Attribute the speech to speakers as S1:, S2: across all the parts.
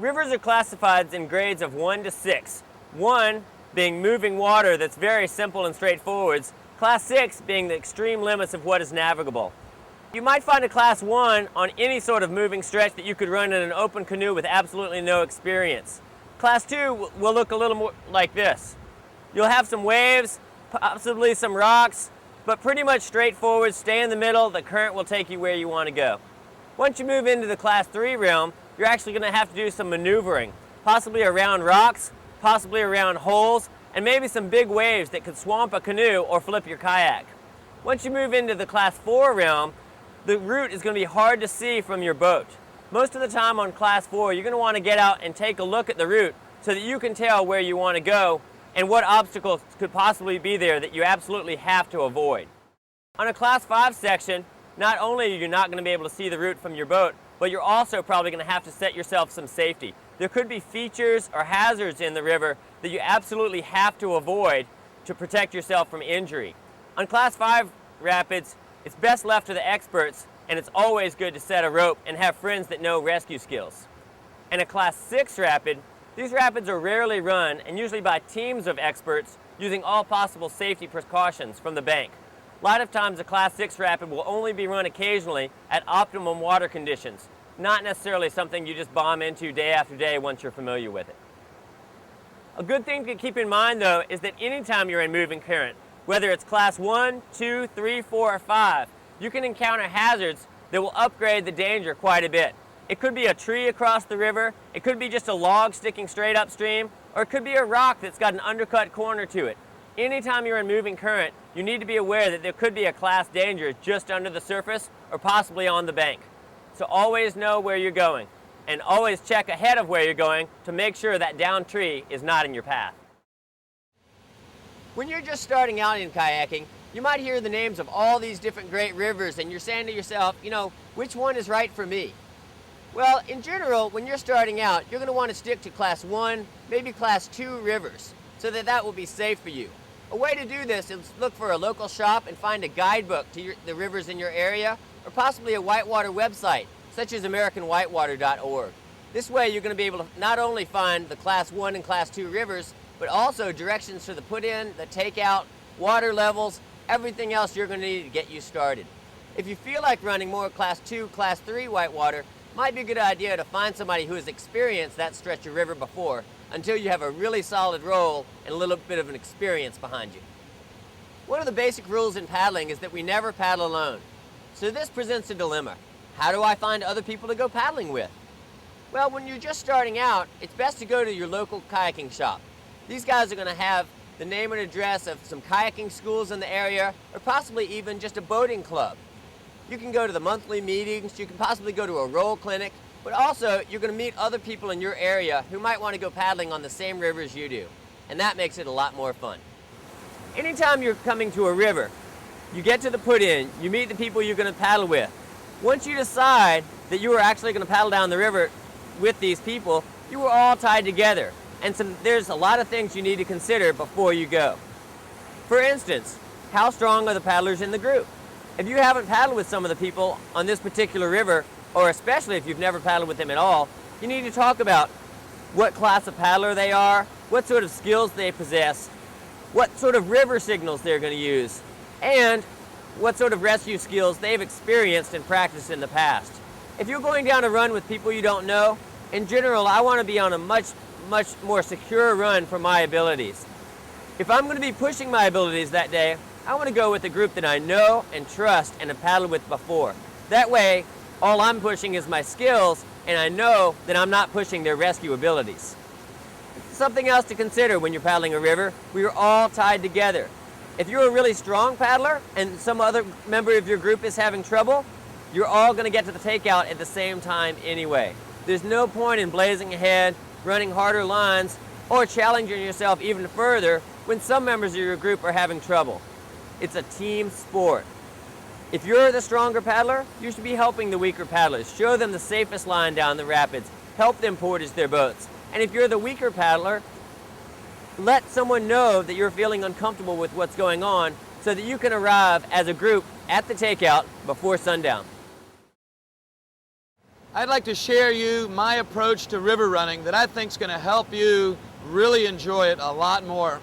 S1: Rivers are classified in grades of 1 to 6. 1 being moving water that's very simple and straightforward. Class 6 being the extreme limits of what is navigable. You might find a Class 1 on any sort of moving stretch that you could run in an open canoe with absolutely no experience. Class 2 will look a little more like this. You'll have some waves, possibly some rocks, but pretty much straightforward, stay in the middle, the current will take you where you want to go. Once you move into the Class 3 realm, you're actually going to have to do some maneuvering, possibly around rocks, possibly around holes, and maybe some big waves that could swamp a canoe or flip your kayak. Once you move into the Class 4 realm, the route is going to be hard to see from your boat. Most of the time on Class 4, you're going to want to get out and take a look at the route so that you can tell where you want to go and what obstacles could possibly be there that you absolutely have to avoid. On a Class 5 section, not only are you not going to be able to see the route from your boat, but you're also probably going to have to set yourself some safety. There could be features or hazards in the river that you absolutely have to avoid to protect yourself from injury. On Class 5 rapids, it's best left to the experts, and it's always good to set a rope and have friends that know rescue skills. In a Class 6 rapid, these rapids are rarely run and usually by teams of experts using all possible safety precautions from the bank. A lot of times a Class 6 rapid will only be run occasionally at optimum water conditions, not necessarily something you just bomb into day after day once you're familiar with it. A good thing to keep in mind though is that anytime you're in moving current, whether it's Class 1, 2, 3, 4, or 5, you can encounter hazards that will upgrade the danger quite a bit. It could be a tree across the river, it could be just a log sticking straight upstream, or it could be a rock that's got an undercut corner to it. Anytime you're in moving current, you need to be aware that there could be a class danger just under the surface or possibly on the bank. So always know where you're going, and always check ahead of where you're going to make sure that downed tree is not in your path. When you're just starting out in kayaking, you might hear the names of all these different great rivers and you're saying to yourself, which one is right for me? Well, in general, when you're starting out, you're going to want to stick to Class 1, maybe Class 2 rivers, so that will be safe for you. A way to do this is look for a local shop and find a guidebook to the rivers in your area, or possibly a whitewater website, such as AmericanWhitewater.org. This way you're going to be able to not only find the Class 1 and Class 2 rivers, but also directions for the put-in, the take-out, water levels, everything else you're going to need to get you started. If you feel like running more Class 2, Class 3 whitewater, it might be a good idea to find somebody who has experienced that stretch of river before until you have a really solid roll and a little bit of an experience behind you. One of the basic rules in paddling is that we never paddle alone. So this presents a dilemma. How do I find other people to go paddling with? Well, when you're just starting out, it's best to go to your local kayaking shop. These guys are going to have the name and address of some kayaking schools in the area, or possibly even just a boating club. You can go to the monthly meetings, you can possibly go to a roll clinic, but also you're going to meet other people in your area who might want to go paddling on the same rivers you do, and that makes it a lot more fun. Anytime you're coming to a river, you get to the put-in, you meet the people you're going to paddle with. Once you decide that you are actually going to paddle down the river with these people, you are all tied together. And there's a lot of things you need to consider before you go. For instance, how strong are the paddlers in the group? If you haven't paddled with some of the people on this particular river, or especially if you've never paddled with them at all, you need to talk about what class of paddler they are, what sort of skills they possess, what sort of river signals they're going to use, and what sort of rescue skills they've experienced and practiced in the past. If you're going down a run with people you don't know, in general, I want to be on a much more secure run for my abilities. If I'm going to be pushing my abilities that day, I want to go with a group that I know and trust and have paddled with before. That way, all I'm pushing is my skills, and I know that I'm not pushing their rescue abilities. Something else to consider when you're paddling a river, we are all tied together. If you're a really strong paddler and some other member of your group is having trouble, you're all going to get to the takeout at the same time anyway. There's no point in blazing ahead, running harder lines, or challenging yourself even further when some members of your group are having trouble. It's a team sport. If you're the stronger paddler, you should be helping the weaker paddlers. Show them the safest line down the rapids. Help them portage their boats. And if you're the weaker paddler, let someone know that you're feeling uncomfortable with what's going on so that you can arrive as a group at the takeout before sundown.
S2: I'd like to share you my approach to river running that I think is going to help you really enjoy it a lot more.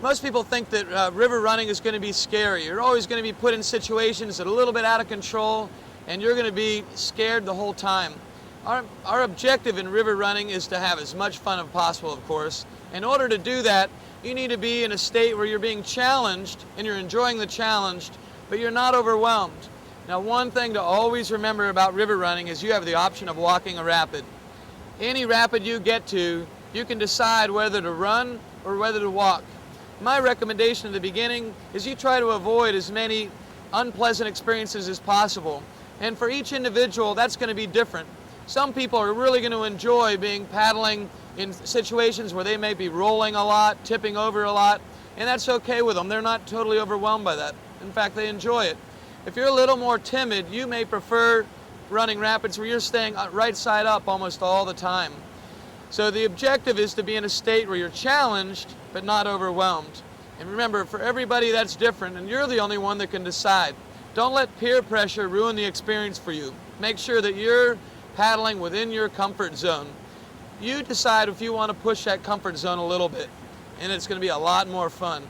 S2: Most people think that river running is going to be scary. You're always going to be put in situations that are a little bit out of control, and you're going to be scared the whole time. Our objective in river running is to have as much fun as possible, of course. In order to do that, you need to be in a state where you're being challenged and you're enjoying the challenge, but you're not overwhelmed. Now, one thing to always remember about river running is you have the option of walking a rapid. Any rapid you get to, you can decide whether to run or whether to walk. My recommendation in the beginning is you try to avoid as many unpleasant experiences as possible. And for each individual, that's going to be different. Some people are really going to enjoy paddling in situations where they may be rolling a lot, tipping over a lot, and that's okay with them. They're not totally overwhelmed by that. In fact, they enjoy it. If you're a little more timid, you may prefer running rapids where you're staying right side up almost all the time. So the objective is to be in a state where you're challenged but not overwhelmed. And remember, for everybody that's different, and you're the only one that can decide. Don't let peer pressure ruin the experience for you. Make sure that you're paddling within your comfort zone. You decide if you want to push that comfort zone a little bit, and it's going to be a lot more fun.